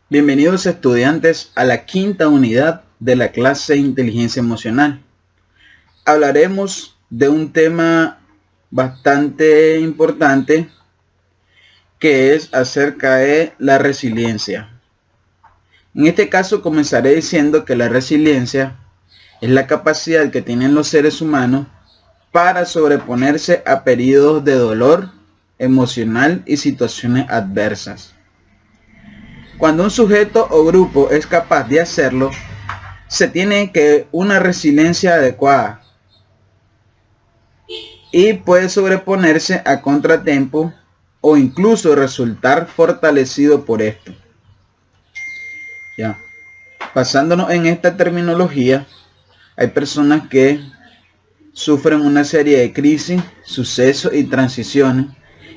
Bienvenidos estudiantes a la quinta unidad de la clase de Inteligencia Emocional. Hablaremos de un tema bastante importante que es acerca de la resiliencia. En este caso comenzaré diciendo que la resiliencia es la capacidad que tienen los seres humanos para sobreponerse a periodos de dolor emocional y situaciones adversas. Cuando un sujeto o grupo es capaz de hacerlo, se tiene que una resiliencia adecuada y puede sobreponerse a contratiempos o incluso resultar fortalecido por esto. Ya. Basándonos en esta terminología, hay personas que sufren una serie de crisis, sucesos y transiciones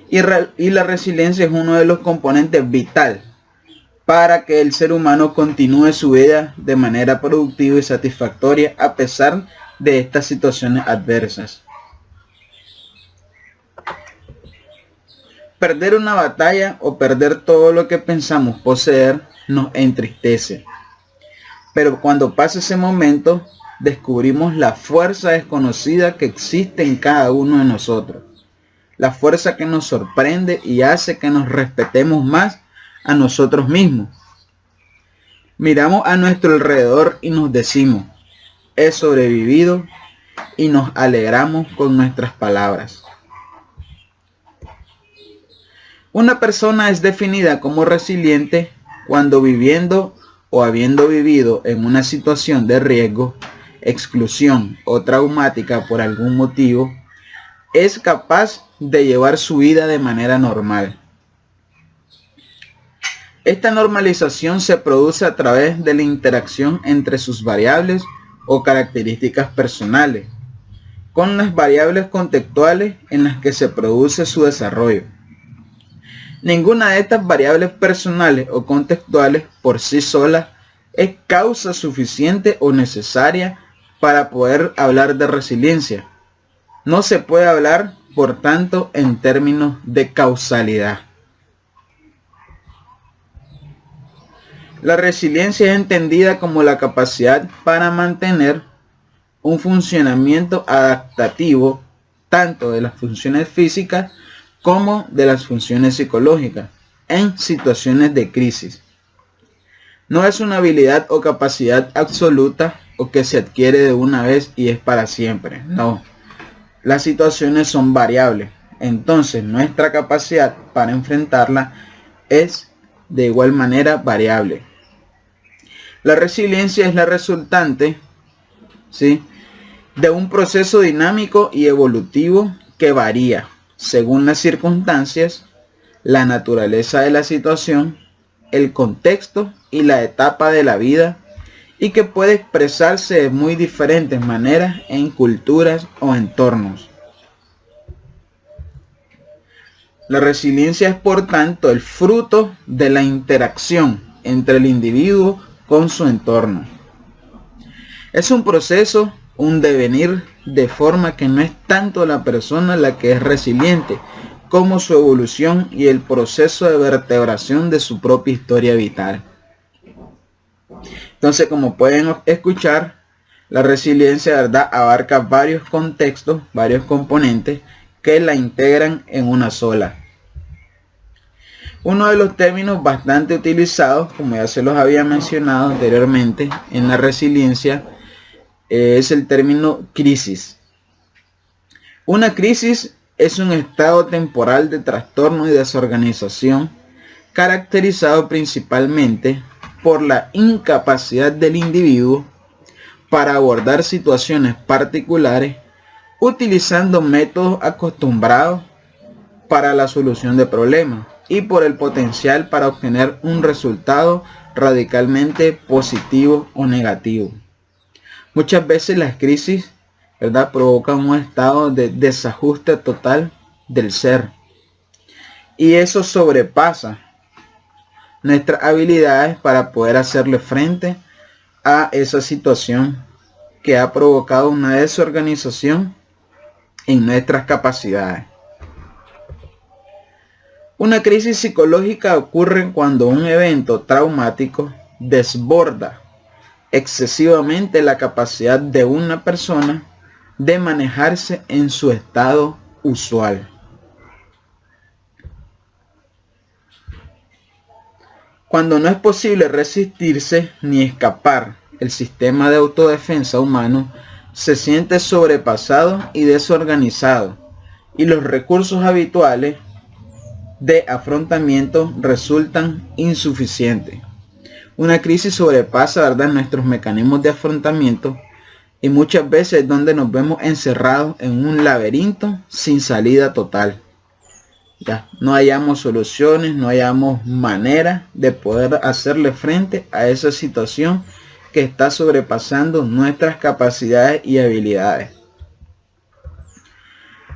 y la resiliencia es uno de los componentes vital para que el ser humano continúe su vida de manera productiva y satisfactoria a pesar de estas situaciones adversas. Perder una batalla o perder todo lo que pensamos poseer nos entristece. Pero cuando pasa ese momento, descubrimos la fuerza desconocida que existe en cada uno de nosotros. La fuerza que nos sorprende y hace que nos respetemos más a nosotros mismos. Miramos a nuestro alrededor y nos decimos, he sobrevivido, y nos alegramos con nuestras palabras. Una persona es definida como resiliente cuando viviendo o habiendo vivido en una situación de riesgo, exclusión o traumática por algún motivo, es capaz de llevar su vida de manera normal. Esta normalización se produce a través de la interacción entre sus variables o características personales, con las variables contextuales en las que se produce su desarrollo. Ninguna de estas variables personales o contextuales por sí sola es causa suficiente o necesaria para poder hablar de resiliencia. No se puede hablar, por tanto, en términos de causalidad. La resiliencia es entendida como la capacidad para mantener un funcionamiento adaptativo tanto de las funciones físicas como de las funciones psicológicas en situaciones de crisis. No es una habilidad o capacidad absoluta o que se adquiere de una vez y es para siempre. No, las situaciones son variables. Entonces nuestra capacidad para enfrentarla es de igual manera variable. La resiliencia es la resultante, ¿sí?, de un proceso dinámico y evolutivo que varía según las circunstancias, la naturaleza de la situación, el contexto y la etapa de la vida, y que puede expresarse de muy diferentes maneras en culturas o entornos. La resiliencia es, por tanto, el fruto de la interacción entre el individuo con su entorno. Es un proceso, un devenir, de forma que no es tanto la persona la que es resiliente, como su evolución y el proceso de vertebración de su propia historia vital. Entonces, como pueden escuchar, la resiliencia, ¿verdad?, abarca varios contextos, varios componentes que la integran en una sola. Uno de los términos bastante utilizados, como ya se los había mencionado anteriormente, en la resiliencia es el término crisis. Una crisis es un estado temporal de trastorno y desorganización caracterizado principalmente por la incapacidad del individuo para abordar situaciones particulares utilizando métodos acostumbrados para la solución de problemas y por el potencial para obtener un resultado radicalmente positivo o negativo. Muchas veces las crisis, ¿verdad?, provocan un estado de desajuste total del ser. Y eso sobrepasa nuestras habilidades para poder hacerle frente a esa situación que ha provocado una desorganización en nuestras capacidades. Una crisis psicológica ocurre cuando un evento traumático desborda excesivamente la capacidad de una persona de manejarse en su estado usual. Cuando no es posible resistirse ni escapar, el sistema de autodefensa humano se siente sobrepasado y desorganizado, y los recursos habituales de afrontamiento resultan insuficientes. Una crisis sobrepasa, ¿verdad?, nuestros mecanismos de afrontamiento, y muchas veces es donde nos vemos encerrados en un laberinto sin salida total. Ya, no hallamos soluciones, no hallamos manera de poder hacerle frente a esa situación que está sobrepasando nuestras capacidades y habilidades.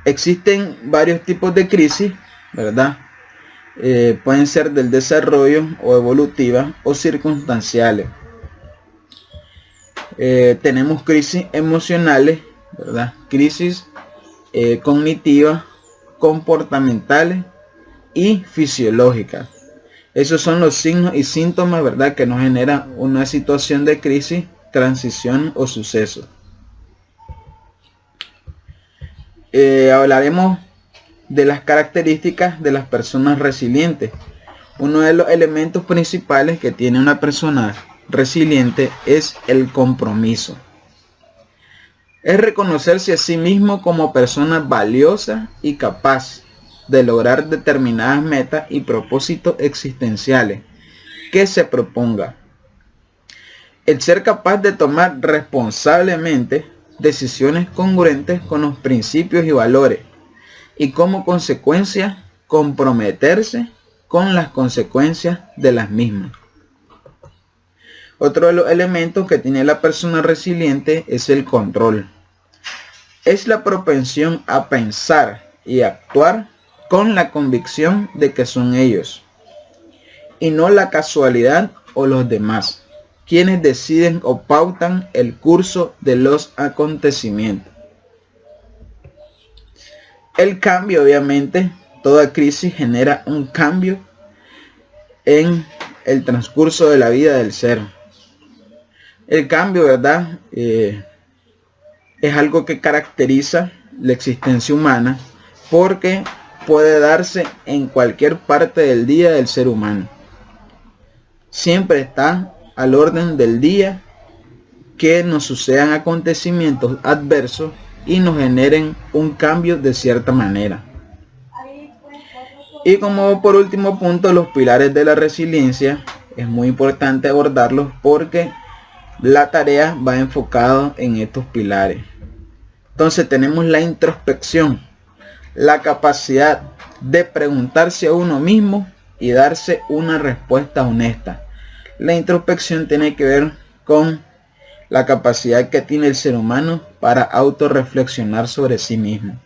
Existen varios tipos de crisis, ¿verdad? Pueden ser del desarrollo o evolutivas o circunstanciales. Tenemos crisis emocionales, ¿verdad? Crisis cognitivas, comportamentales y fisiológicas. Esos son los signos y síntomas, ¿verdad?, que nos genera una situación de crisis, transición o suceso. Hablaremos de las características de las personas resilientes. Uno de los elementos principales que tiene una persona resiliente es el compromiso. Es reconocerse a sí mismo como persona valiosa y capaz de lograr determinadas metas y propósitos existenciales que se proponga. El ser capaz de tomar responsablemente decisiones congruentes con los principios y valores, y como consecuencia comprometerse con las consecuencias de las mismas. Otro de los elementos que tiene la persona resiliente es el control. Es la propensión a pensar y actuar con la convicción de que son ellos, y no la casualidad o los demás, quienes deciden o pautan el curso de los acontecimientos. El cambio, obviamente, toda crisis genera un cambio en el transcurso de la vida del ser. El cambio, ¿verdad?, es algo que caracteriza la existencia humana, porque puede darse en cualquier parte del día del ser humano. Siempre está al orden del día que nos sucedan acontecimientos adversos y nos generen un cambio de cierta manera. Y como por último punto, los pilares de la resiliencia, es muy importante abordarlos porque la tarea va enfocada en estos pilares. Entonces tenemos la introspección, la capacidad de preguntarse a uno mismo y darse una respuesta honesta. La introspección tiene que ver con la capacidad que tiene el ser humano para autorreflexionar sobre sí mismo.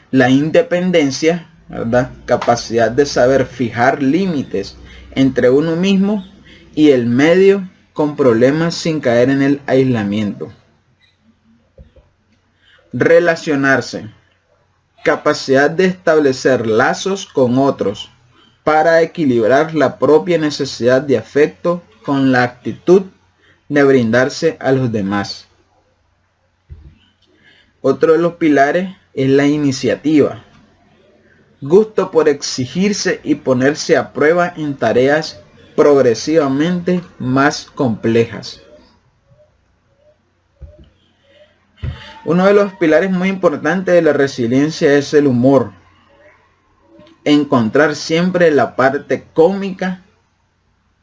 La independencia, ¿verdad?, capacidad de saber fijar límites entre uno mismo y el medio con problemas sin caer en el aislamiento. Relacionarse, capacidad de establecer lazos con otros para equilibrar la propia necesidad de afecto con la actitud de brindarse a los demás. Otro de los pilares es la iniciativa, gusto por exigirse y ponerse a prueba en tareas progresivamente más complejas. Uno de los pilares muy importantes de la resiliencia es el humor. Encontrar siempre la parte cómica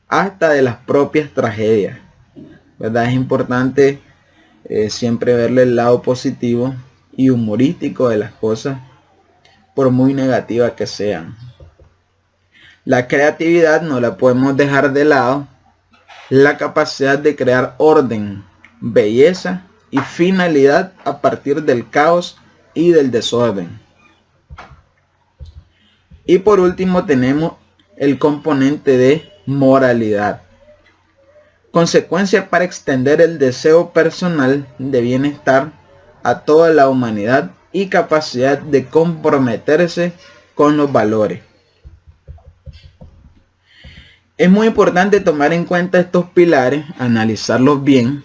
hasta de las propias tragedias, ¿verdad? Es importante siempre verle el lado positivo y humorístico de las cosas, por muy negativas que sean. La creatividad no la podemos dejar de lado. La capacidad de crear orden, belleza y finalidad a partir del caos y del desorden. Y por último tenemos el componente de moralidad. Consecuencia para extender el deseo personal de bienestar a toda la humanidad y capacidad de comprometerse con los valores. Es muy importante tomar en cuenta estos pilares, analizarlos bien,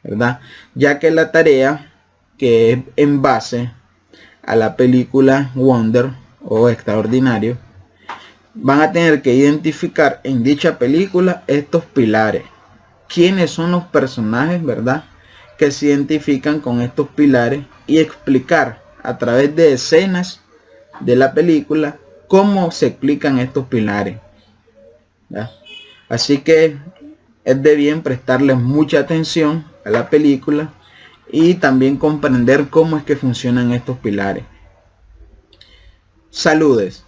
¿verdad? Ya que la tarea que es en base a la película Wonder o Extraordinario, van a tener que identificar en dicha película estos pilares. ¿Quiénes son los personajes, verdad, que se identifican con estos pilares? Y explicar a través de escenas de la película cómo se explican estos pilares, ¿ya? Así que es de bien prestarles mucha atención a la película y también comprender cómo es que funcionan estos pilares. Saludes.